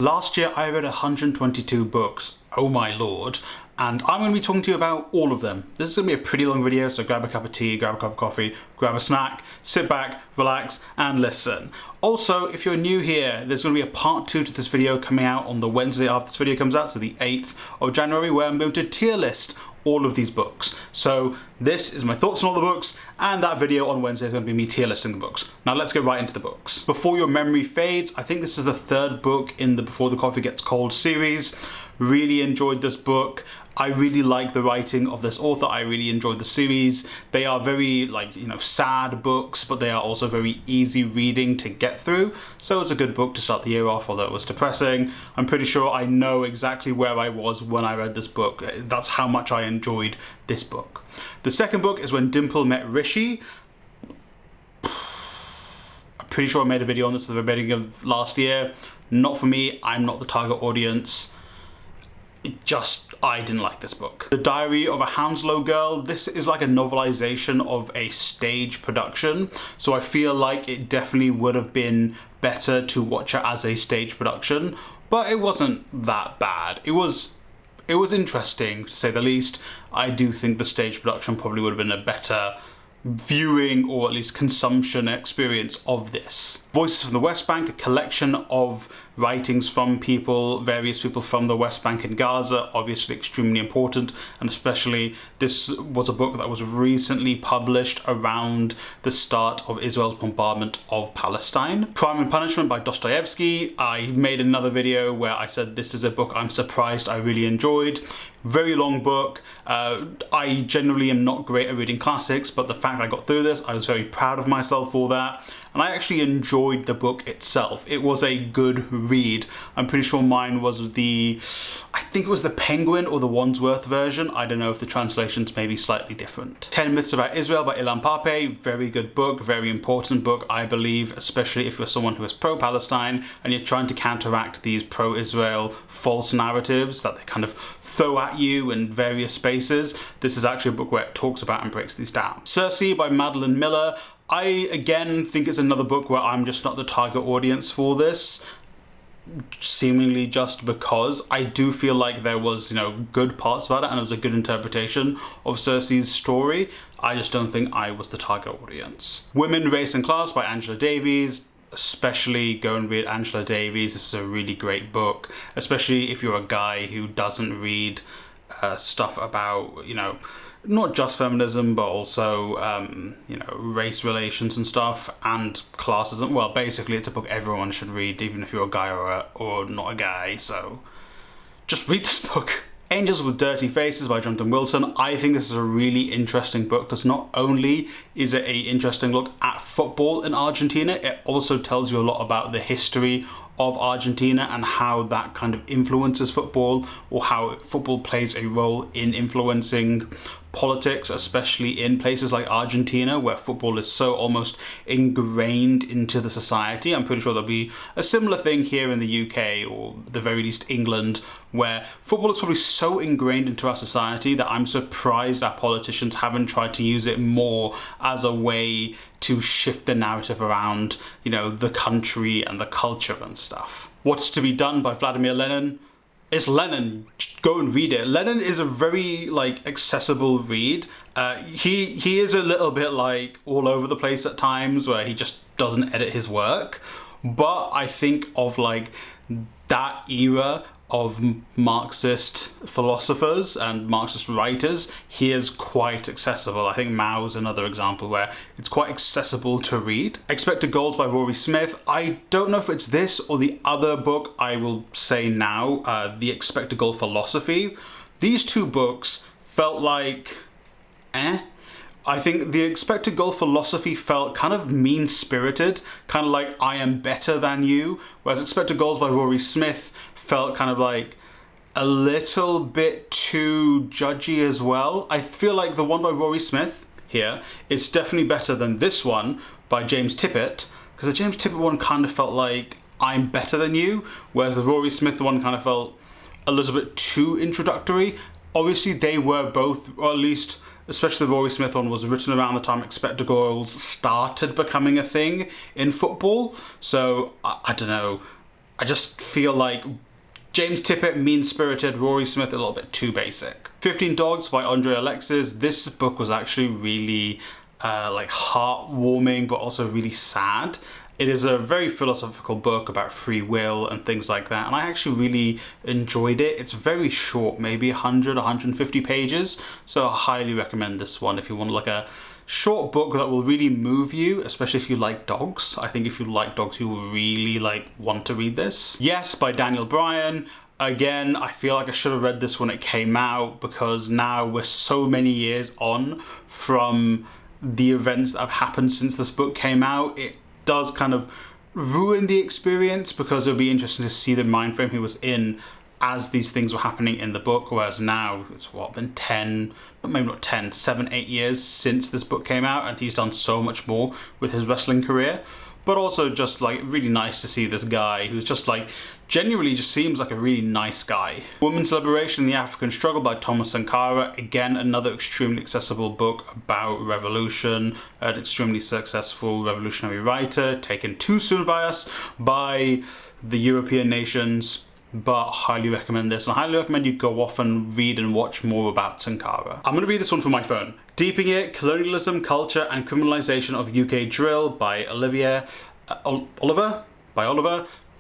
Last year I read 122 books, oh my lord, and I'm going to be talking to you about all of them. This is going to be a pretty long video, so grab a cup of tea, grab a cup of coffee, grab a snack, sit back, relax, and listen. Also, if you're new here, there's going to be a part 2 to this video coming out on the Wednesday after this video comes out, so the 8th of January, where I'm going to tier list all of these books. So this is my thoughts on all the books, and that video on Wednesday is going to be me tier listing the books. Now let's get right into the books. Before Your Memory Fades, I think this is the 3rd book in the Before the Coffee Gets Cold series. Really enjoyed this book. I really like the writing of this author. I really enjoyed the series. They are very, sad books, but they are also very easy reading to get through. So it's a good book to start the year off, although it was depressing. I'm pretty sure I know exactly where I was when I read this book. That's how much I enjoyed this book. The second book is When Dimple Met Rishi. I'm pretty sure I made a video on this at the beginning of last year. Not for me. I'm not the target audience. I didn't like this book. The Diary of a Hounslow Girl. This is like a novelization of a stage production, so I feel like it definitely would have been better to watch it as a stage production, but it wasn't that bad. It was interesting, to say the least. I do think the stage production probably would have been a better viewing or at least consumption experience of this. Voices from the West Bank, a collection of writings from various people from the West Bank and Gaza, obviously extremely important, and especially this was a book that was recently published around the start of Israel's bombardment of Palestine. Crime and Punishment by Dostoevsky. I made another video where I said this is a book I'm surprised I really enjoyed. Very long book. I generally am not great at reading classics, but the fact I got through this, I was very proud of myself for that. And I actually enjoyed the book itself. It was a good read. I'm pretty sure mine was I think it was the Penguin or the Wandsworth version. I don't know if the translations may be slightly different. 10 Myths About Israel by Ilan Pappé. Very good book, very important book, I believe, especially if you're someone who is pro-Palestine and you're trying to counteract these pro-Israel false narratives that they kind of throw at you in various spaces. This is actually a book where it talks about and breaks these down. Circe by Madeline Miller. I, again, think it's another book where I'm just not the target audience for this, seemingly just because I do feel like there was, good parts about it and it was a good interpretation of Circe's story. I just don't think I was the target audience. Women, Race and Class by Angela Davies. Especially go and read Angela Davies. This is a really great book, especially if you're a guy who doesn't read stuff about, not just feminism, but also, race relations and stuff, and classism. Well, basically, it's a book everyone should read, even if you're a guy or not a guy, so just read this book. Angels with Dirty Faces by Jonathan Wilson. I think this is a really interesting book because not only is it an interesting look at football in Argentina, it also tells you a lot about the history of Argentina and how that kind of influences football, or how football plays a role in influencing politics, especially in places like Argentina, where football is so almost ingrained into the society. I'm pretty sure there'll be a similar thing here in the UK, or at the very least England, where football is probably so ingrained into our society that I'm surprised our politicians haven't tried to use it more as a way to shift the narrative around, the country and the culture and stuff. What's to Be Done by Vladimir Lenin. It's Lenin. Go and read it. Lenin is a very accessible read. He is a little bit all over the place at times, where he just doesn't edit his work. But I think of that era of Marxist philosophers and Marxist writers, he is quite accessible. I think Mao's another example where it's quite accessible to read. Expected Goals by Rory Smith. I don't know if it's this or the other book I will say now, The Expected Goal Philosophy. These two books felt I think The Expected Goal Philosophy felt kind of mean-spirited, kind of like I am better than you, whereas Expected Goals by Rory Smith felt kind of a little bit too judgy as well. I feel like the one by Rory Smith here is definitely better than this one by James Tippett, because the James Tippett one kind of felt like I'm better than you, whereas the Rory Smith one kind of felt a little bit too introductory. Obviously they were both, or at least especially the Rory Smith one, was written around the time expected goals started becoming a thing in football. So I don't know. I just feel like James Tippett, mean-spirited, Rory Smith, a little bit too basic. 15 Dogs by Andre Alexis. This book was actually really like heartwarming, but also really sad. It is a very philosophical book about free will and things like that, and I actually really enjoyed it. It's very short, maybe 100, 150 pages, so I highly recommend this one if you want like a short book that will really move you, especially if you like dogs. I think if you like dogs, you will really like want to read this. Yes, by Daniel Bryan. Again, I feel like I should have read this when it came out, because now we're so many years on from the events that have happened since this book came out. It does kind of ruin the experience, because it'll be interesting to see the mind frame he was in as these things were happening in the book, whereas now it's what, been 10, maybe not 10, 7, 8 years since this book came out, and he's done so much more with his wrestling career. But also just like really nice to see this guy who's just like genuinely just seems like a really nice guy. Women's Liberation and the African Struggle by Thomas Sankara. Again, another extremely accessible book about revolution. An extremely successful revolutionary writer, taken too soon by us, by the European nations. But highly recommend this, and I highly recommend you go off and read and watch more about Sankara. I'm going to read this one from my phone. Deeping It, Colonialism, Culture and Criminalization of UK Drill by Oliver.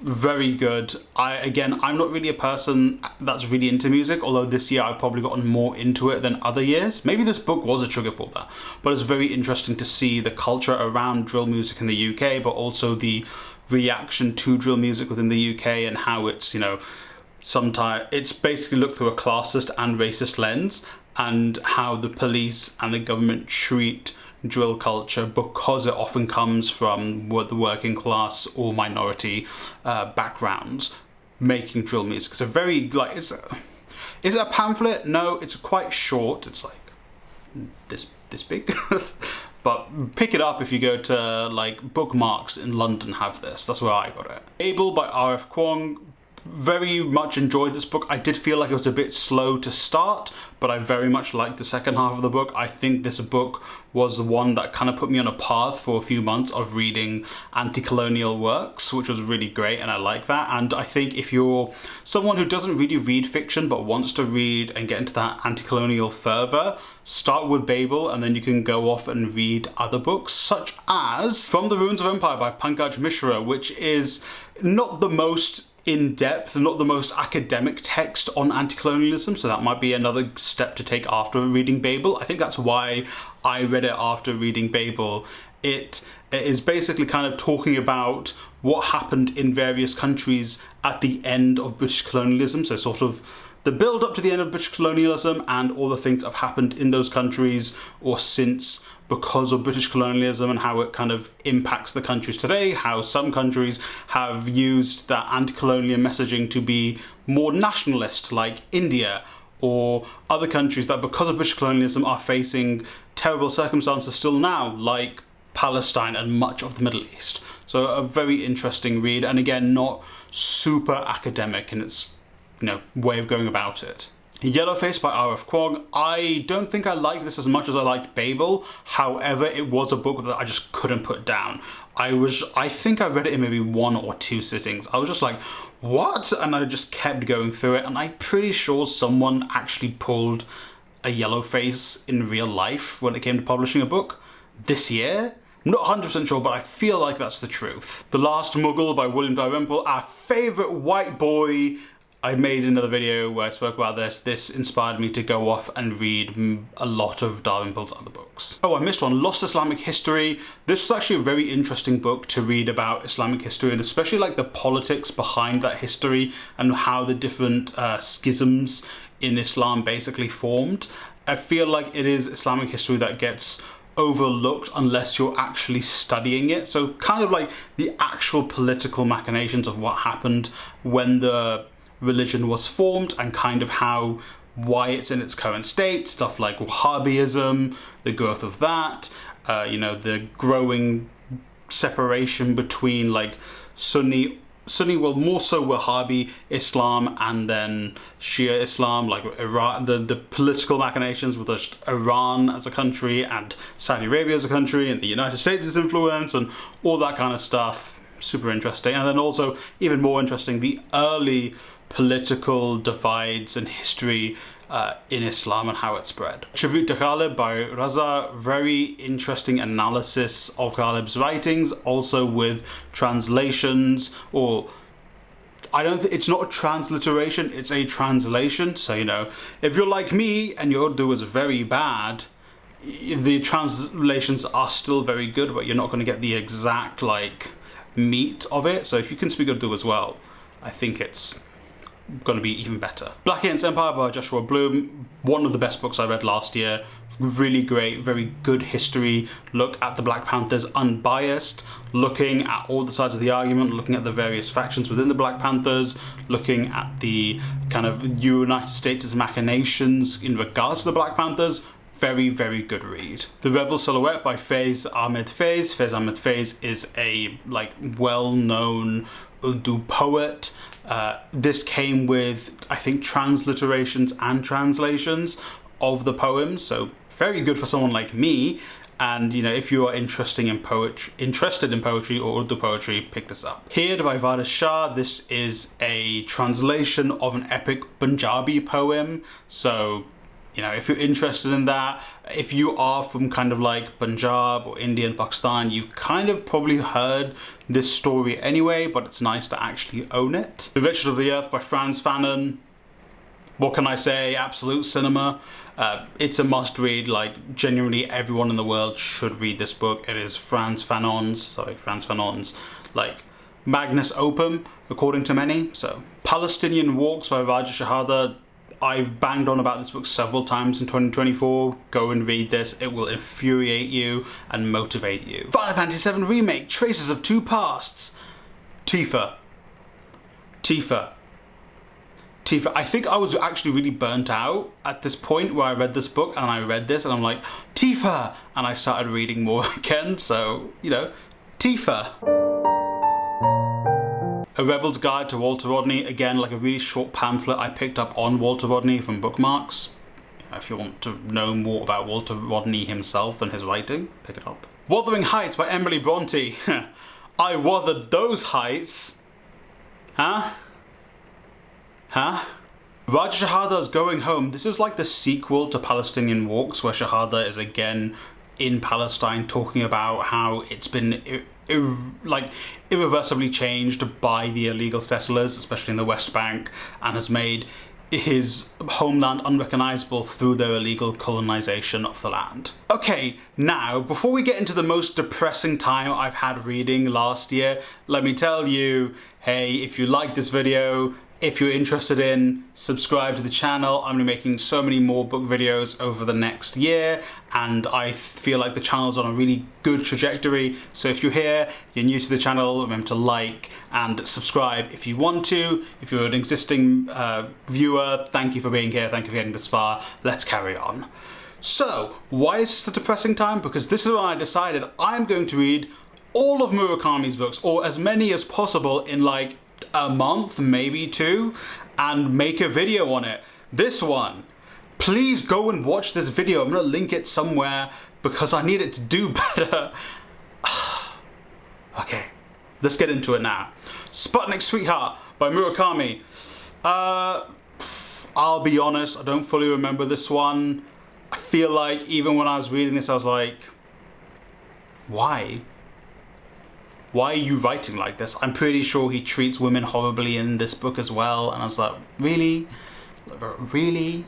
Very good. I'm not really a person that's really into music, although this year I've probably gotten more into it than other years. Maybe this book was a trigger for that, but it's very interesting to see the culture around drill music in the UK, but also the reaction to drill music within the UK and how it's, you know, sometimes it's basically looked through a classist and racist lens, and how the police and the government treat drill culture, because it often comes from the working class or minority backgrounds making drill music. It's a very, like, is it a pamphlet? No, it's quite short. It's like this big. But pick it up if you go to like Bookmarks in London have this. That's where I got it. Babel by R.F. Kuang. Very much enjoyed this book. I did feel like it was a bit slow to start, but I very much liked the second half of the book. I think this book was the one that kind of put me on a path for a few months of reading anti-colonial works, which was really great, and I like that. And I think if you're someone who doesn't really read fiction but wants to read and get into that anti-colonial fervor, start with Babel, and then you can go off and read other books, such as From the Ruins of Empire by Pankaj Mishra, which is not the most in-depth, not the most academic text on anti-colonialism, so that might be another step to take after reading Babel. I think that's why I read it after reading Babel. It is basically kind of talking about what happened in various countries at the end of British colonialism, so sort of the build up to the end of British colonialism and all the things that have happened in those countries or since because of British colonialism, and how it kind of impacts the countries today, how some countries have used that anti-colonial messaging to be more nationalist, like India, or other countries that because of British colonialism are facing terrible circumstances still now, like Palestine and much of the Middle East. So a very interesting read, and again, not super academic in its, you know, way of going about it. Yellowface by R.F. Kuang. I don't think I liked this as much as I liked Babel. However, it was a book that I just couldn't put down. I think I read it in maybe 1 or 2 sittings. I was just like, what? And I just kept going through it, and I'm pretty sure someone actually pulled a Yellowface in real life when it came to publishing a book this year. I'm not 100% sure, but I feel like that's the truth. The Last Mughal by William Dalrymple, our favourite white boy. I made another video where I spoke about this. This inspired me to go off and read a lot of Dalrymple's other books. Oh, I missed one. Lost Islamic History. This was actually a very interesting book to read about Islamic history, and especially like the politics behind that history and how the different schisms in Islam basically formed. I feel like it is Islamic history that gets overlooked unless you're actually studying it. So kind of like the actual political machinations of what happened when the religion was formed, and kind of why it's in its current state, stuff like Wahhabism, the growth of that, you know, the growing separation between like Sunni, well, more so Wahhabi Islam and then Shia Islam, like Iran, the political machinations with just Iran as a country and Saudi Arabia as a country and the United States' influence and all that kind of stuff. super interesting. And then also, even more interesting, the early political divides and history in Islam and how it spread. Tribute to Ghalib by Raza, very interesting analysis of Ghalib's writings, also with translations, or I don't think it's not a transliteration, it's a translation. So, you know, if you're like me and your Urdu is very bad, the translations are still very good, but you're not going to get the exact like meat of it. So if you can speak Urdu as well, I think it's going to be even better. Black Against Empire by Joshua Bloom, one of the best books I read last year. Really great, very good history look at the Black Panthers, unbiased, looking at all the sides of the argument, looking at the various factions within the Black Panthers, looking at the kind of United States' machinations in regards to the Black Panthers. Very, very good read. The Rebel Silhouette by Faiz Ahmed Faiz. Faiz Ahmed Faiz is a like well-known Urdu poet. This came with, I think, transliterations and translations of the poems, so very good for someone like me. And you know, if you are interested in poetry or Urdu poetry, pick this up. Here by Varis Shah. This is a translation of an epic Punjabi poem. So, you know, if you're interested in that, if you are from kind of like Punjab or India and Pakistan, you've kind of probably heard this story anyway, but it's nice to actually own it. The Riches of the Earth by Frantz Fanon. What can I say? Absolute cinema. It's a must read. Like, genuinely everyone in the world should read this book. It is Frantz Fanon's like magnus opum, according to many. So, Palestinian Walks by Raja Shahada. I've banged on about this book several times in 2024. Go and read this. It will infuriate you and motivate you. Final Fantasy VII Remake, Traces of Two Pasts. Tifa. I think I was actually really burnt out at this point where I read this book, and I read this and I'm like, Tifa! And I started reading more again, so, you know, Tifa. A Rebel's Guide to Walter Rodney, again, like a really short pamphlet I picked up on Walter Rodney from Bookmarks. If you want to know more about Walter Rodney himself and his writing, pick it up. Wuthering Heights by Emily Bronte. I wuthered those heights. Huh? Raja Shahada's Going Home. This is like the sequel to Palestinian Walks, where Shahada is again in Palestine talking about how it's been irreversibly changed by the illegal settlers, especially in the West Bank, and has made his homeland unrecognizable through their illegal colonization of the land. Okay, now, before we get into the most depressing time I've had reading last year, let me tell you, hey, if you like this video, if you're interested in, subscribe to the channel. I'm going to be making so many more book videos over the next year, and I feel like the channel's on a really good trajectory. So if you're here, you're new to the channel, remember to like and subscribe if you want to. If you're an existing viewer, thank you for being here, thank you for getting this far. Let's carry on. So, why is this a depressing time? Because this is when I decided I'm going to read all of Murakami's books, or as many as possible in like a month, maybe two, and make a video on it. This one, please go and watch this video. I'm gonna link it somewhere because I need it to do better. Okay, let's get into it now. Sputnik Sweetheart by Murakami. I'll be honest, I don't fully remember this one. I feel like even when I was reading this, I was like, why? Why are you writing like this? I'm pretty sure he treats women horribly in this book as well. And I was like, really? Really?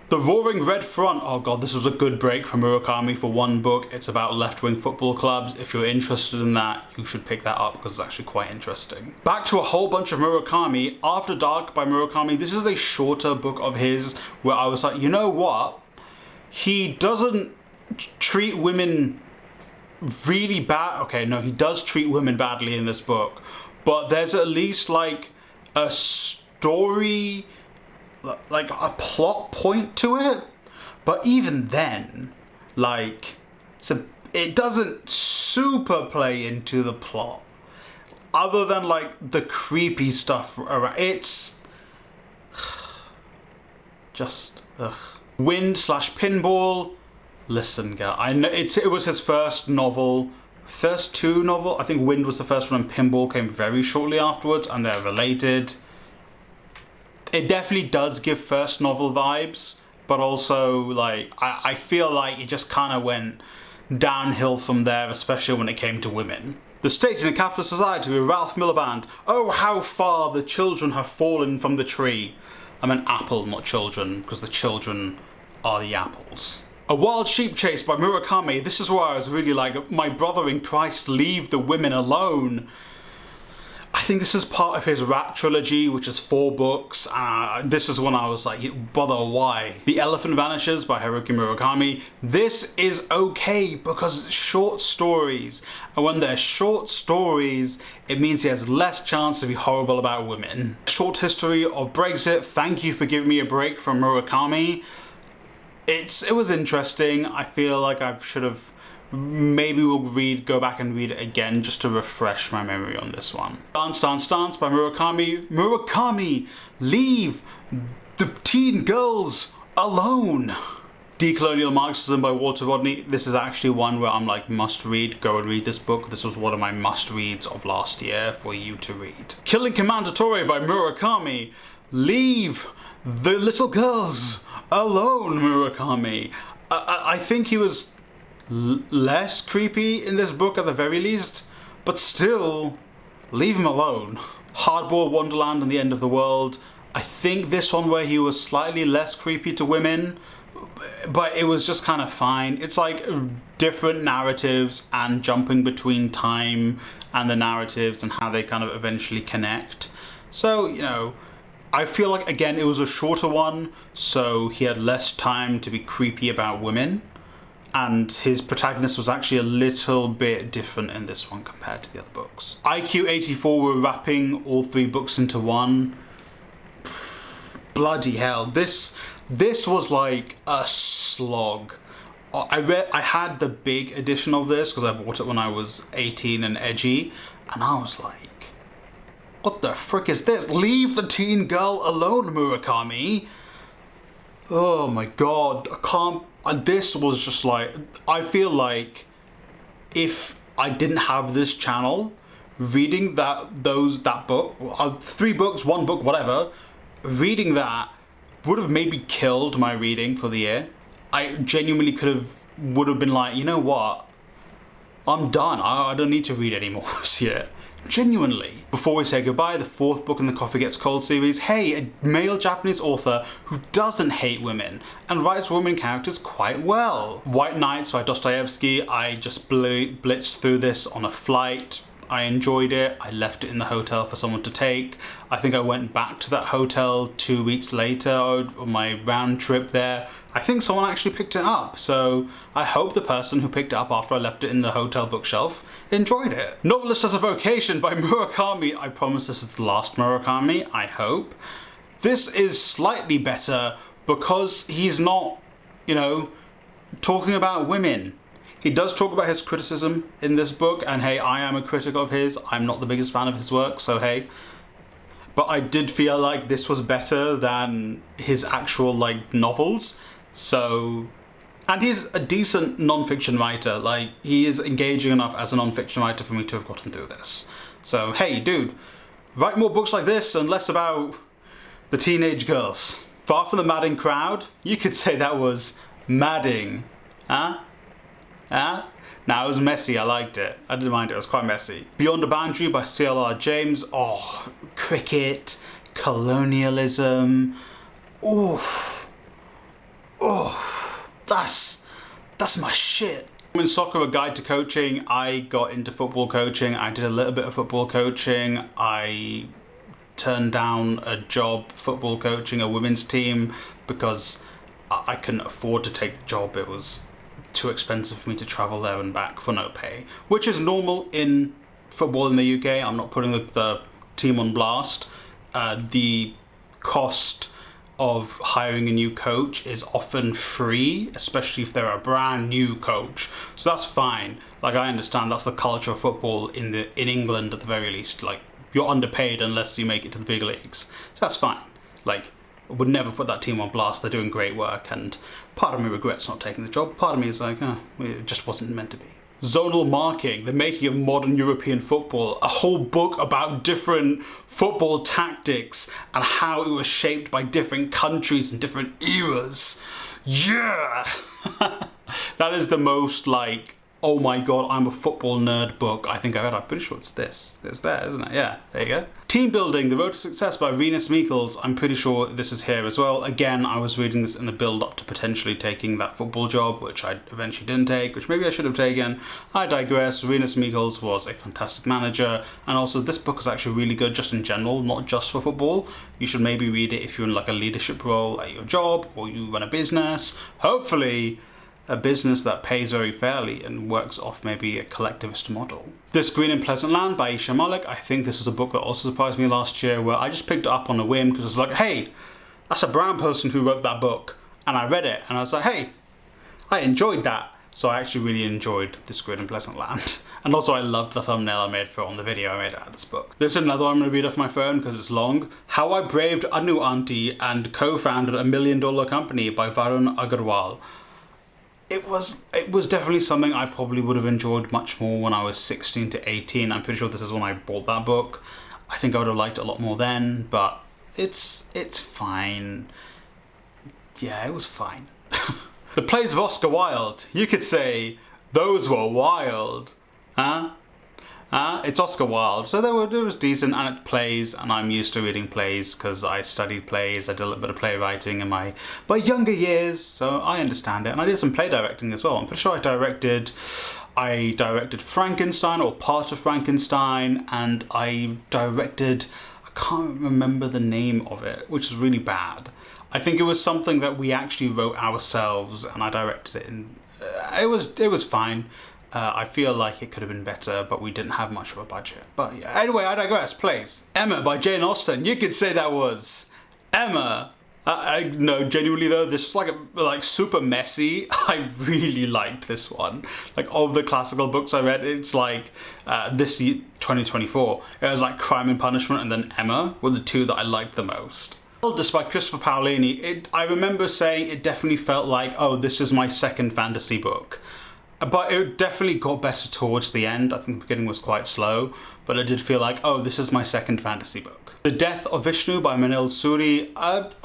The Roaring Red Front. Oh god, this was a good break from Murakami for one book. It's about left-wing football clubs. If you're interested in that, you should pick that up because it's actually quite interesting. Back to a whole bunch of Murakami. After Dark by Murakami. This is a shorter book of his where I was like, you know what? He doesn't treat women really bad. Okay, no, he does treat women badly in this book, but there's at least like a story, like a plot point to it. But even then, like, it doesn't super play into the plot, other than like the creepy stuff around. It's just ugh. Wind/Pinball. Listen, girl, I know it was his first novel, first two novel, I think Wind was the first one and Pinball came very shortly afterwards, and they're related. It definitely does give first novel vibes, but also like I feel like it just kind of went downhill from there, especially when it came to women. The State in a Capitalist Society with Ralph Miliband. Oh, how far the children have fallen from the tree. I meant apple, not children, because the children are the apples. A Wild Sheep Chase by Murakami. This is where I was really like, my brother in Christ, leave the women alone. I think this is part of his Rat trilogy, which is 4 books. This is when I was like, brother, why? The Elephant Vanishes by Haruki Murakami. This is okay because it's short stories. And when they're short stories, it means he has less chance to be horrible about women. Short History of Brexit. Thank you for giving me a break from Murakami. It was interesting. I feel like I should have... Maybe we'll go back and read it again just to refresh my memory on this one. Dance, Dance, Dance by Murakami. Murakami, leave the teen girls alone. Decolonial Marxism by Walter Rodney. This is actually one where I'm like, must read. Go and read this book. This was one of my must reads of last year for you to read. Killing Commandatore by Murakami. Leave the little girls alone, Murakami. I think he was less creepy in this book at the very least, but still, leave him alone. Hardball Wonderland and the End of the World. I think this one where he was slightly less creepy to women, but it was just kind of fine. It's like different narratives and jumping between time and the narratives and how they kind of eventually connect. So, you know, I feel like, again, it was a shorter one, so he had less time to be creepy about women. And his protagonist was actually a little bit different in this one compared to the other books. IQ 84 were wrapping all 3 books into one. Bloody hell, this was like a slog. I had the big edition of this because I bought it when I was 18 and edgy, and I was like, what the frick is this? Leave the teen girl alone, Murakami. Oh my god, I can't. This was just like, I feel like if I didn't have this channel, reading that book, 3 books, 1 book, whatever, reading that would have maybe killed my reading for the year. I genuinely would have been like, you know what, I'm done. I don't need to read anymore this year. Genuinely. Before we say goodbye, the 4th book in the Coffee Gets Cold series. Hey, a male Japanese author who doesn't hate women and writes women characters quite well. White Nights by Dostoevsky. I just blitzed through this on a flight. I enjoyed it. I left it in the hotel for someone to take. I think I went back to that hotel 2 weeks later on my round trip there. I think someone actually picked it up, so I hope the person who picked it up after I left it in the hotel bookshelf enjoyed it. Novelist as a Vocation by Murakami. I promise this is the last Murakami, I hope. This is slightly better because he's not, you know, talking about women. He does talk about his criticism in this book, and hey, I am a critic of his. I'm not the biggest fan of his work, so hey. But I did feel like this was better than his actual, like, novels. So, and he's a decent non-fiction writer. Like, he is engaging enough as a non-fiction writer for me to have gotten through this. So, hey, dude, write more books like this and less about the teenage girls. Far from the Madding Crowd, you could say that was madding, huh? Huh? Nah, it was messy, I liked it. I didn't mind it, it was quite messy. Beyond the Boundary by C.L.R. James. Oh, cricket, colonialism. Oof. Oh, that's my shit. In Soccer, A Guide to Coaching, I got into football coaching. I did a little bit of football coaching. I turned down a job football coaching a women's team because I couldn't afford to take the job. It was too expensive for me to travel there and back for no pay, which is normal in football in the UK. I'm not putting the team on blast. The cost of hiring a new coach is often free, especially if they're a brand new coach. So that's fine. Like, I understand that's the culture of football in England at the very least. Like, you're underpaid unless you make it to the big leagues. So that's fine. Like, I would never put that team on blast. They're doing great work, and part of me regrets not taking the job. Part of me is like, oh, it just wasn't meant to be. Zonal Marking, the making of modern European football, a whole book about different football tactics and how it was shaped by different countries and different eras. Yeah! That is the most like, oh my god, I'm a football nerd book I think I read. I'm pretty sure it's this. It's there, isn't it? Yeah, there you go. Team Building, The Road to Success by Venus Michels. I'm pretty sure this is here as well. Again, I was reading this in the build-up to potentially taking that football job, which I eventually didn't take, which maybe I should have taken. I digress. Venus Michels was a fantastic manager, and also this book is actually really good just in general, not just for football. You should maybe read it if you're in like a leadership role at your job, or you run a business. Hopefully, a business that pays very fairly and works off maybe a collectivist model. This Green and Pleasant Land by Isha Malik. I think this was a book that also surprised me last year, where I just picked it up on a whim because I was like, hey, that's a brown person who wrote that book. And I read it and I was like, hey, I enjoyed that. So I actually really enjoyed This Green and Pleasant Land. And also I loved the thumbnail I made for it on the video I made out of this book. There's another one I'm going to read off my phone because it's long. How I Braved Anu Auntie and Co-Founded $1 Million Company by Varun Agarwal. It was definitely something I probably would have enjoyed much more when I was 16 to 18. I'm pretty sure this is when I bought that book. I think I would have liked it a lot more then, but it's fine. Yeah, it was fine. The plays of Oscar Wilde. You could say, those were wild. Huh? It's Oscar Wilde, so it was decent, and it plays, and I'm used to reading plays because I studied plays. I did a little bit of playwriting in my younger years, so I understand it. And I did some play directing as well. I'm pretty sure I directed Frankenstein, or part of Frankenstein, and I can't remember the name of it, which is really bad. I think it was something that we actually wrote ourselves, and I directed it, and it was fine. I feel like it could have been better, but we didn't have much of a budget. But yeah, anyway, I digress. Plays. Emma by Jane Austen. You could say that was Emma. No, genuinely though, this was like super messy. I really liked this one. Like, of the classical books I read, it's like this year, 2024. It was like Crime and Punishment and then Emma were the two that I liked the most. Despite Christopher Paolini, I remember saying it definitely felt like, oh, this is my second fantasy book. But it definitely got better towards the end. I think the beginning was quite slow, but it did feel like, oh, this is my second fantasy book. The Death of Vishnu by Manil Suri,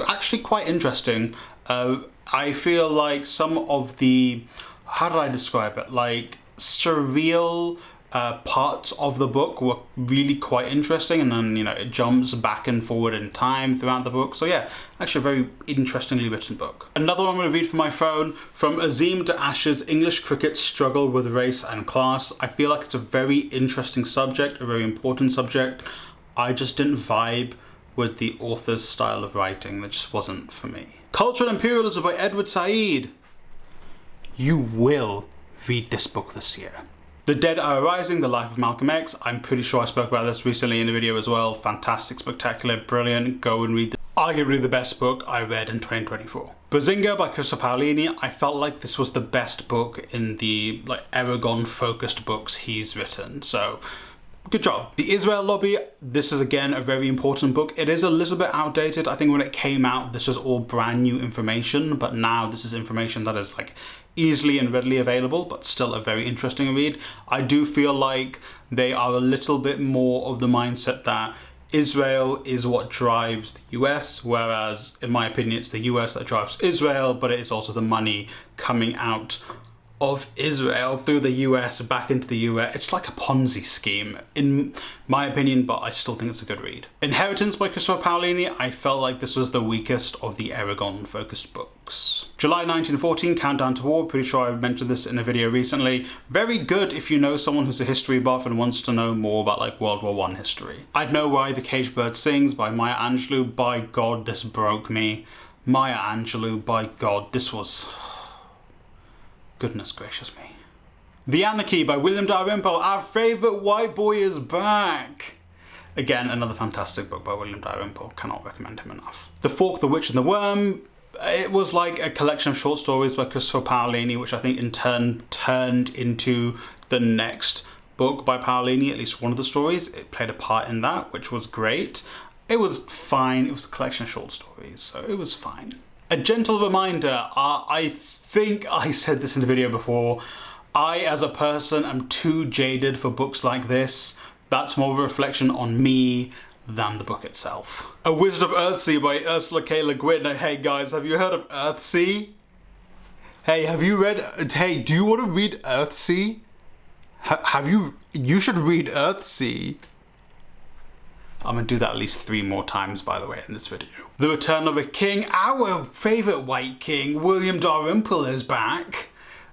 actually quite interesting. I feel like some of the, how did I describe it? Like surreal parts of the book were really quite interesting, and then, you know, it jumps back and forward in time throughout the book. So yeah, actually a very interestingly written book. Another one I'm going to read from my phone, from Azim Daash's English Cricket's Struggle with Race and Class. I feel like it's a very interesting subject, a very important subject. I just didn't vibe with the author's style of writing. That just wasn't for me. Cultural Imperialism by Edward Said. You will read this book this year. The Dead Are Rising, The Life of Malcolm X. I'm pretty sure I spoke about this recently in a video as well. Fantastic, spectacular, brilliant. Go and read this. Arguably the best book I read in 2024. Bazinga by Christopher Paolini. I felt like this was the best book in the Aragon-focused books he's written. So, good job. The Israel Lobby. This is again a very important book. It is a little bit outdated. I think when it came out, this was all brand new information, but now this is information that is like easily and readily available, but still a very interesting read. I do feel like they are a little bit more of the mindset that Israel is what drives the US, whereas in my opinion it's the US that drives Israel, but it is also the money coming out of Israel through the US back into the US. It's like a Ponzi scheme in my opinion, but I still think it's a good read. Inheritance by Christopher Paolini. I felt like this was the weakest of the Aragon focused books. July 1914, Countdown to War. Pretty sure I've mentioned this in a video recently. Very good if you know someone who's a history buff and wants to know more about like World War I history. I'd Know Why the Caged Bird Sings by Maya Angelou. By God, this broke me. Maya Angelou, by God, this was... Goodness gracious me. The Anarchy by William Dalrymple. Our favourite white boy is back. Again, another fantastic book by William Dalrymple. Cannot recommend him enough. The Fork, the Witch and the Worm. It was like a collection of short stories by Christopher Paolini, which I think in turn turned into the next book by Paolini, at least one of the stories. It played a part in that, which was great. It was fine. It was a collection of short stories, so it was fine. A Gentle Reminder. I think I said this in the video before. I, as a person, am too jaded for books like this. That's more of a reflection on me than the book itself. A Wizard of Earthsea by Ursula K. Le Guin. Hey guys, have you heard of Earthsea? Hey, have you read... Hey, do you want to read Earthsea? You should read Earthsea. I'm gonna do that at least 3 more times, by the way, in this video. The Return of a King. Our favourite white king, William Dalrymple, is back.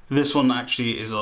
This one actually is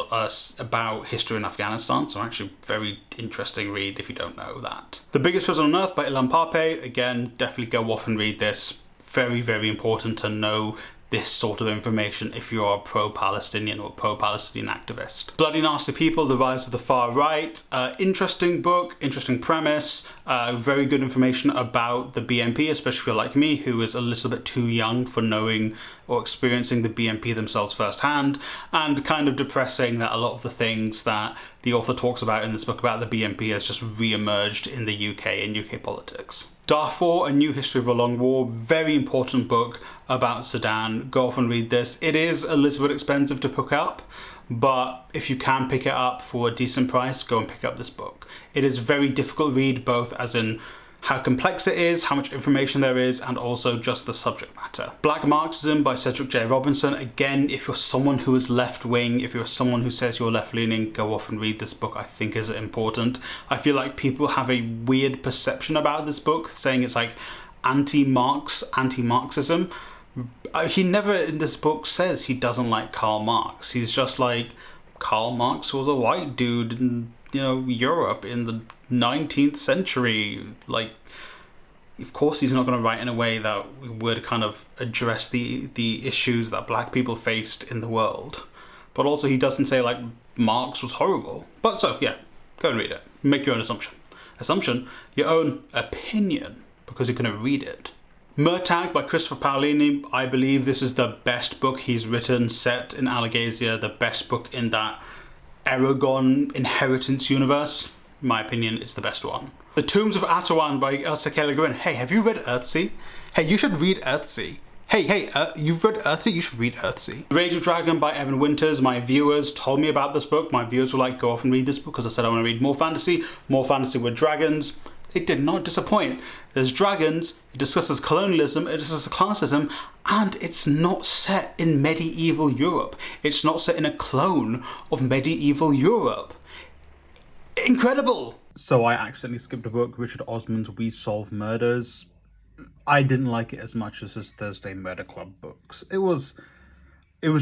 about history in Afghanistan, so actually very interesting read if you don't know that. The Biggest Prison on Earth by Ilan Pape. Again, definitely go off and read this. Very, very important to know this sort of information if you are a pro-Palestinian or pro-Palestinian activist. Bloody Nasty People, The Rise of the Far Right. Interesting book, interesting premise, very good information about the BNP, especially if you're like me, who is a little bit too young for knowing or experiencing the BNP themselves firsthand, and kind of depressing that a lot of the things that the author talks about in this book about the BNP has just re-emerged in the UK and UK politics. Darfur, A New History of a Long War, very important book about Sudan. Go off and read this. It is a little bit expensive to pick up, but if you can pick it up for a decent price, go and pick up this book. It is a very difficult read, both as in how complex it is, how much information there is, and also just the subject matter. Black Marxism by Cedric J. Robinson. Again, if you're someone who is left-wing, if you're someone who says you're left-leaning, go off and read this book. I think is important. I feel like people have a weird perception about this book, saying it's like anti-Marxism. He never in this book says he doesn't like Karl Marx. He's just like, Karl Marx was a white dude in, you know, Europe in the 19th century. Like, of course he's not going to write in a way that would kind of address the issues that black people faced in the world. But also he doesn't say like Marx was horrible. But so yeah, go and read it. Make your own assumption, your own opinion, because you're going to read it. Murtagh by Christopher Paolini. I believe this is the best book he's written, set in Alagasia, the best book in that Aragon inheritance universe. In my opinion, it's the best one. The Tombs of Atawan by Ursula K. Le Guin. Hey, have you read Earthsea? Hey, you should read Earthsea. Hey, you've read Earthsea? You should read Earthsea. Rage of Dragon by Evan Winters. My viewers told me about this book. My viewers were like, go off and read this book, because I said I want to read more fantasy with dragons. It did not disappoint. There's dragons, it discusses colonialism, it discusses classism, and it's not set in medieval Europe. It's not set in a clone of medieval Europe. Incredible! So I accidentally skipped a book, Richard Osman's We Solve Murders. I didn't like it as much as his Thursday Murder Club books. It was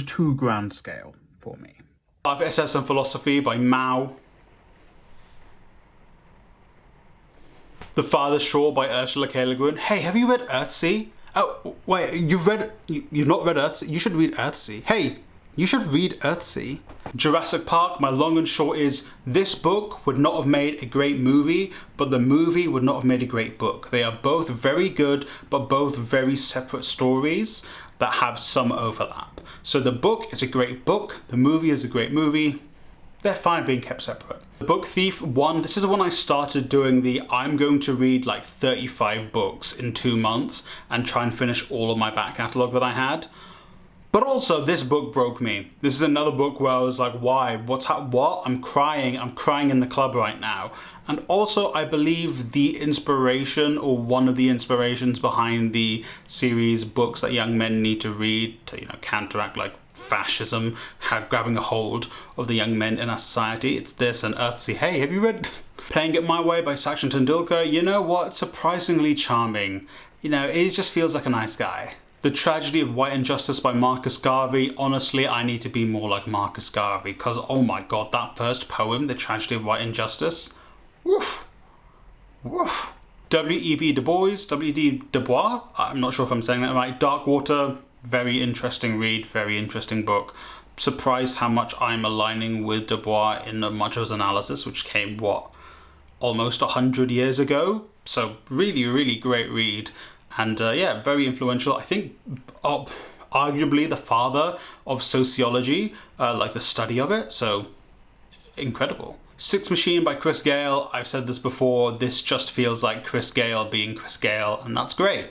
too grand scale for me. SS and Philosophy by Mao. The Farthest Shore by Ursula K. Le Guin. Hey, have you read Earthsea? Oh, wait, you've not read Earthsea? You should read Earthsea. Hey, you should read Earthsea. Jurassic Park, my long and short is, this book would not have made a great movie, but the movie would not have made a great book. They are both very good, but both very separate stories that have some overlap. So the book is a great book, the movie is a great movie. They're fine being kept separate. The Book Thief 1, this is when I started doing the I'm going to read like 35 books in 2 months and try and finish all of my back catalogue that I had. But also, this book broke me. This is another book where I was like, why? What? I'm crying in the club right now. And also, I believe the inspiration, or one of the inspirations behind the series books that young men need to read to, you know, counteract like fascism grabbing a hold of the young men in our society. It's this and Earthsea. Hey, have you read Playing It My Way by Sachin Tendulkar? You know what? Surprisingly charming. You know, it just feels like a nice guy. The Tragedy of White Injustice by Marcus Garvey. Honestly, I need to be more like Marcus Garvey, because oh my god, that first poem, The Tragedy of White Injustice. Woof. Woof. W.E.B. Du Bois? I'm not sure if I'm saying that right. Dark Water. Very interesting read, very interesting book. Surprised how much I'm aligning with Du Bois in much of his analysis, which came, what, almost 100 years ago? So really, really great read. And yeah, very influential. I think arguably the father of sociology, like the study of it. So incredible. Sixth Machine by Chris Gale. I've said this before, this just feels like Chris Gale being Chris Gale, and that's great.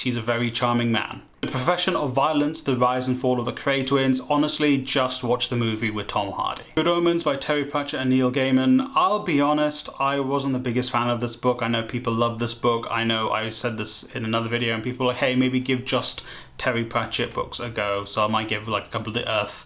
he's a very charming man. The Profession of Violence, The Rise and Fall of the Cray Twins, honestly, just watch the movie with Tom Hardy. Good Omens by Terry Pratchett and Neil Gaiman. I'll be honest, I wasn't the biggest fan of this book. I know people love this book. I know I said this in another video and people were like, hey, maybe give just Terry Pratchett books a go. So I might give like a couple of the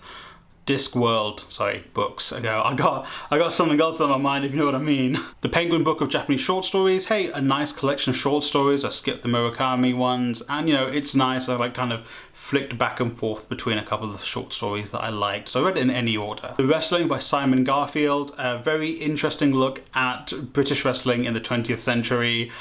Discworld, books ago. I got something else on my mind, if you know what I mean. The Penguin Book of Japanese Short Stories. Hey, a nice collection of short stories. I skipped the Murakami ones, and you know, it's nice. I like kind of flicked back and forth between a couple of short stories that I liked, so I read it in any order. The Wrestling by Simon Garfield, a very interesting look at British wrestling in the 20th century,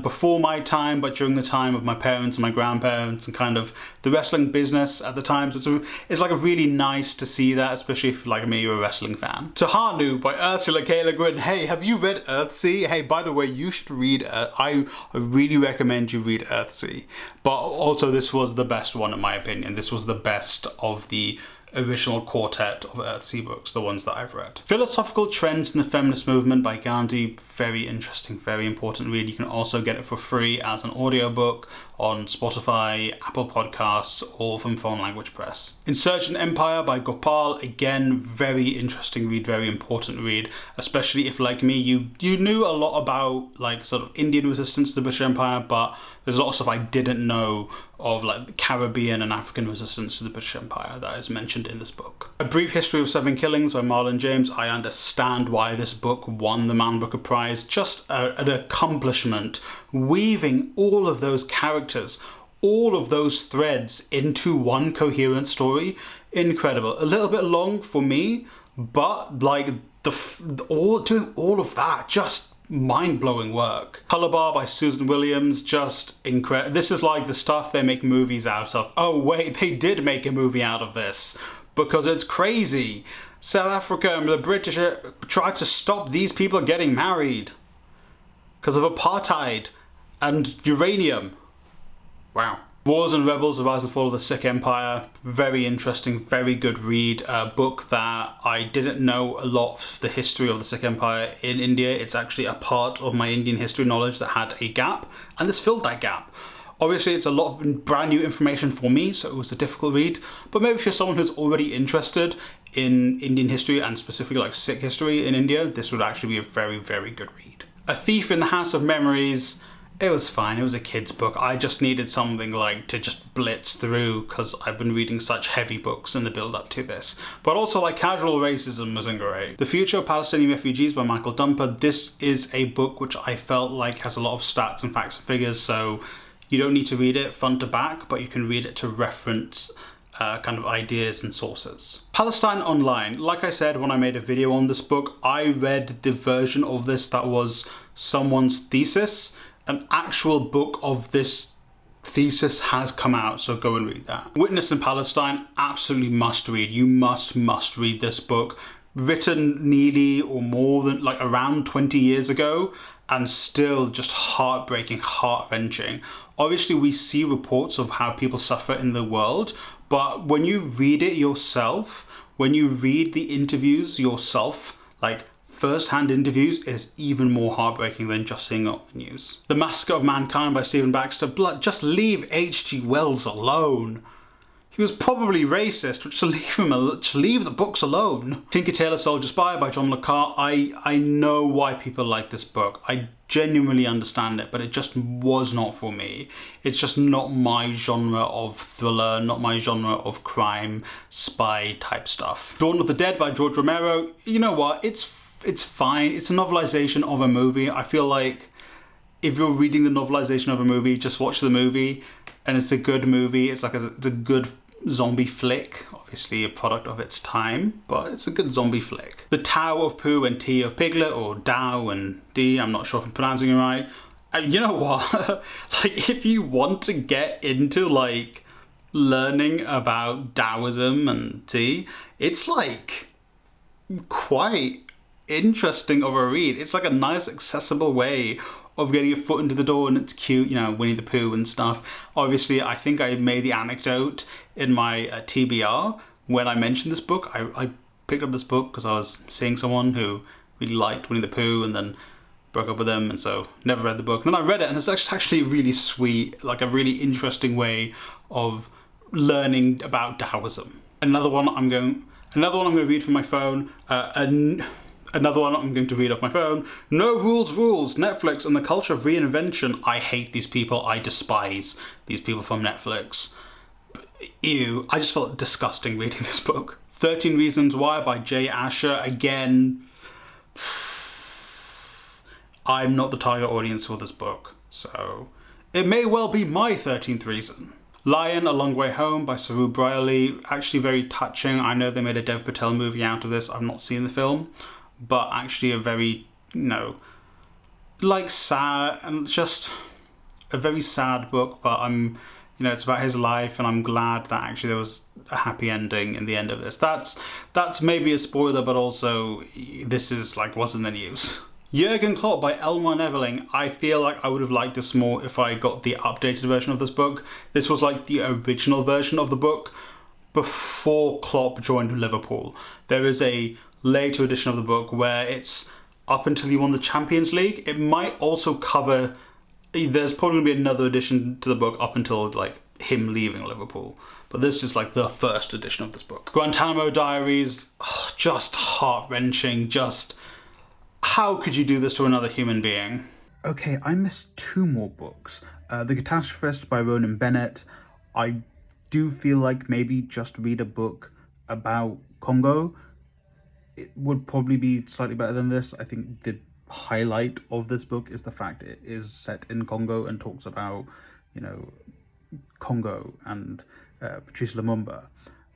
before my time, but during the time of my parents and my grandparents, and kind of the wrestling business at the time. So it's like a really nice to see that, especially if, like me, you're a wrestling fan. Tahanu by Ursula K. Le Guin. Hey, have you read Earthsea? Hey, by the way, you should read, I really recommend you read Earthsea. But also, this was the best one in my opinion. This was the best of the original quartet of Earthsea books, the ones that I've read. Philosophical Trends in the Feminist Movement by Gandhi. Very interesting, very important read. You can also get it for free as an audiobook on Spotify, Apple Podcasts, or from Phone Language Press. Insurgent Empire by Gopal. Again, very interesting read, very important read, especially if, like me, you knew a lot about like sort of Indian resistance to the British Empire, but there's a lot of stuff I didn't know of, like the Caribbean and African resistance to the British Empire, that is mentioned in this book. A Brief History of Seven Killings by Marlon James. I understand why this book won the Man Booker Prize. Just an accomplishment, weaving all of those characters, all of those threads into one coherent story. Incredible. A little bit long for me, but like doing all of that, just mind-blowing work. Color Bar by Susan Williams, just incredible. This is like the stuff they make movies out of. Oh wait, they did make a movie out of this, because it's crazy. South Africa and the British tried to stop these people getting married because of apartheid and uranium. Wow. Wars and Rebels, The Rise and Fall of the Sikh Empire. Very interesting, very good read. A book that I didn't know a lot of the history of the Sikh Empire in India. It's actually a part of my Indian history knowledge that had a gap, and this filled that gap. Obviously, it's a lot of brand new information for me, so it was a difficult read. But maybe if you're someone who's already interested in Indian history, and specifically like Sikh history in India, this would actually be a very, very good read. A Thief in the House of Memories. It was fine, it was a kid's book. I just needed something like to just blitz through because I've been reading such heavy books in the build up to this. But also like casual racism wasn't great. The Future of Palestinian Refugees by Michael Dumper. This is a book which I felt like has a lot of stats and facts and figures, so you don't need to read it front to back, but you can read it to reference kind of ideas and sources. Palestine Online. Like I said when I made a video on this book, I read the version of this that was someone's thesis. An actual book of this thesis has come out, so go and read that. Witness in Palestine, absolutely must read. You must read this book. Written nearly or more than like around 20 years ago, and still just heartbreaking, heart-wrenching. Obviously we see reports of how people suffer in the world, but when you read it yourself, when you read the interviews yourself, like first-hand interviews, it is even more heartbreaking than just seeing it on the news. The Massacre of Mankind by Stephen Baxter. Just leave H.G. Wells alone. He was probably racist, but just leave the books alone. Tinker Tailor Soldier Spy by John le Carre. I know why people like this book. I genuinely understand it, but it just was not for me. It's just not my genre of thriller, not my genre of crime, spy type stuff. Dawn of the Dead by George Romero. You know what? It's fine. It's a novelization of a movie. I feel like if you're reading the novelization of a movie, just watch the movie, and it's a good movie. It's a good zombie flick, obviously a product of its time, but it's a good zombie flick. The Tao of Pooh and Tea of Piglet, or Tao and D, I'm not sure if I'm pronouncing it right. You know what? Like, if you want to get into like learning about Taoism and tea, it's like quite interesting of a read. It's like a nice accessible way of getting a foot into the door, and it's cute, you know, Winnie the Pooh and stuff. Obviously, I think I made the anecdote in my TBR when I mentioned this book. I picked up this book because I was seeing someone who really liked Winnie the Pooh, and then broke up with him, and so never read the book. And then I read it, and it's actually really sweet, like a really interesting way of learning about Taoism. Another one I'm going to read from my phone. Another one I'm going to read off my phone. No Rules Rules, Netflix and the Culture of Reinvention. I hate these people. I despise these people from Netflix. Ew, I just felt disgusting reading this book. 13 Reasons Why by Jay Asher. Again, I'm not the target audience for this book, so it may well be my 13th reason. Lion, A Long Way Home by Saru Brierley. Actually very touching. I know they made a Dev Patel movie out of this. I've not seen the film. But actually a very, like sad, and just a very sad book. But it's about his life, and I'm glad that actually there was a happy ending in the end of this. That's maybe a spoiler, but also this is like wasn't the news. Jürgen Klopp by Elmar Neveling. I feel like I would have liked this more if I got the updated version of this book. This was like the original version of the book before Klopp joined Liverpool. There is a later edition of the book where it's up until he won the Champions League. It might also cover, there's probably going to be another edition to the book up until like him leaving Liverpool. But this is like the first edition of this book. Guantanamo Diaries, just heart-wrenching, just how could you do this to another human being? Okay, I missed two more books. The Catastrophist by Ronan Bennett. I do feel like maybe just read a book about Congo. It would probably be slightly better than this. I think the highlight of this book is the fact it is set in Congo and talks about, Congo and Patrice Lumumba.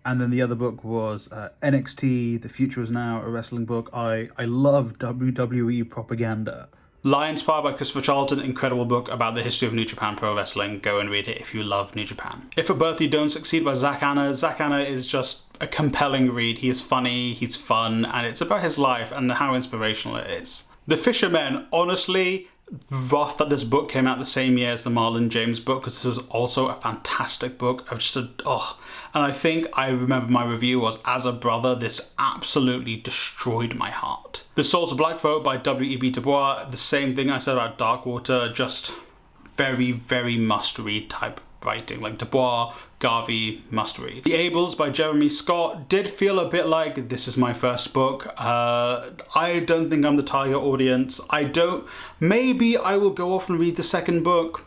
And then the other book was NXT, The Future Is Now, a wrestling book. I love WWE propaganda. Lion Spire by Christopher Charlton, incredible book about the history of New Japan Pro Wrestling. Go and read it if you love New Japan. If a Birth You Don't Succeed by Zach Anna. Zach Anna is just a compelling read. He is funny, he's fun, and it's about his life and how inspirational it is. The Fishermen, honestly, rough that this book came out the same year as the Marlon James book, because this was also a fantastic book. And I think I remember my review was, as a brother, this absolutely destroyed my heart. The Souls of Black Folk by W.E.B. Du Bois, the same thing I said about Darkwater, just very, very must-read type writing, like Du Bois, Garvey, must read. The Ables by Jeremy Scott did feel a bit like, this is my first book. I don't think I'm the target audience. Maybe I will go off and read the second book.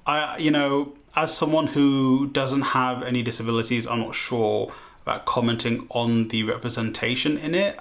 As someone who doesn't have any disabilities, I'm not sure about commenting on the representation in it.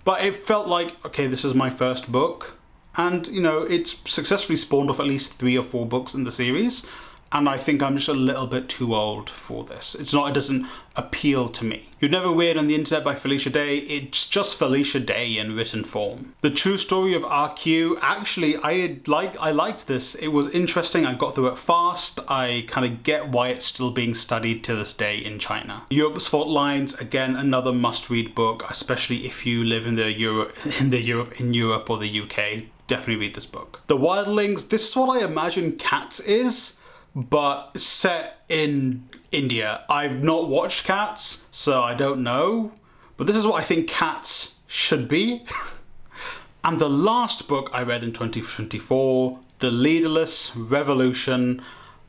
But it felt like, okay, this is my first book. And, it's successfully spawned off at least 3 or 4 books in the series. And I think I'm just a little bit too old for this. It doesn't appeal to me. You're Never Weird on the Internet by Felicia Day. It's just Felicia Day in written form. The True Story of RQ. Actually, I liked this. It was interesting. I got through it fast. I kind of get why it's still being studied to this day in China. Europe's Fault Lines. Again, another must-read book, especially if you live in Europe or the UK. Definitely read this book. The Wildlings. This is what I imagine Cats is, but set in India. I've not watched Cats, so I don't know, but this is what I think Cats should be. And the last book I read in 2024, The Leaderless Revolution.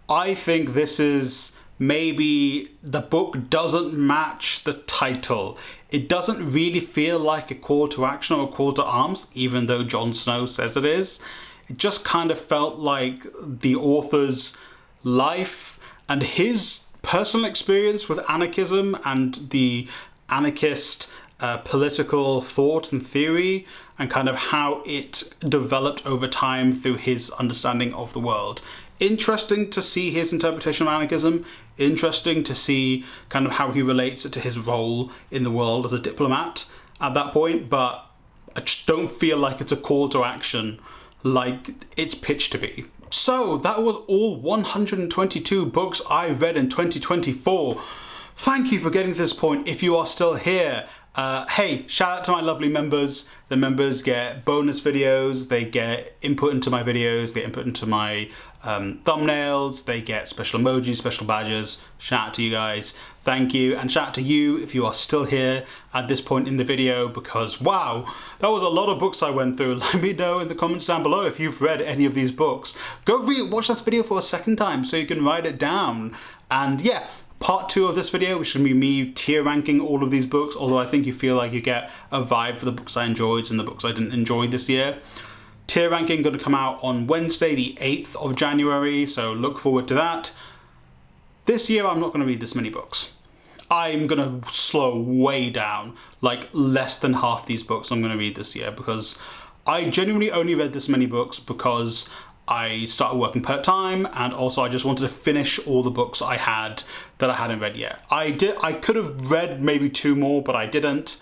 I think this is maybe, the book doesn't match the title. It doesn't really feel like a call to action or a call to arms, even though Jon Snow says it is. It just kind of felt like the author's life and his personal experience with anarchism and the anarchist political thought and theory, and kind of how it developed over time through his understanding of the world. Interesting to see his interpretation of anarchism, interesting to see kind of how he relates it to his role in the world as a diplomat at that point, but I just don't feel like it's a call to action like it's pitched to be. So that was all 122 books I read in 2024. Thank you for getting to this point if you are still here. Hey, shout out to my lovely members. The members get bonus videos, they get input into my videos, they get input into my thumbnails, they get special emojis, special badges. Shout out to you guys. Thank you. And shout out to you if you are still here at this point in the video, because wow, that was a lot of books I went through. Let me know in the comments down below if you've read any of these books. Go watch this video for a second time so you can write it down. And yeah, part 2 of this video, which should be me tier ranking all of these books, although I think you feel like you get a vibe for the books I enjoyed and the books I didn't enjoy this year. Tier ranking going to come out on Wednesday, the 8th of January, so look forward to that. This year I'm not going to read this many books. I'm going to slow way down, like less than half these books I'm going to read this year, because I genuinely only read this many books because I started working part-time, and also I just wanted to finish all the books I had that I hadn't read yet. I could have read maybe 2 more, but I didn't.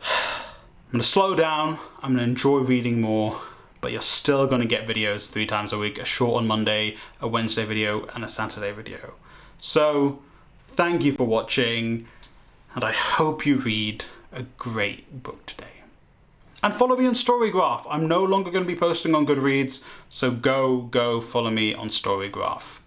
I'm going to slow down, I'm going to enjoy reading more, but you're still going to get videos 3 times a week, a short on Monday, a Wednesday video, and a Saturday video. So, thank you for watching, and I hope you read a great book today. And follow me on Storygraph. I'm no longer going to be posting on Goodreads, so go follow me on Storygraph.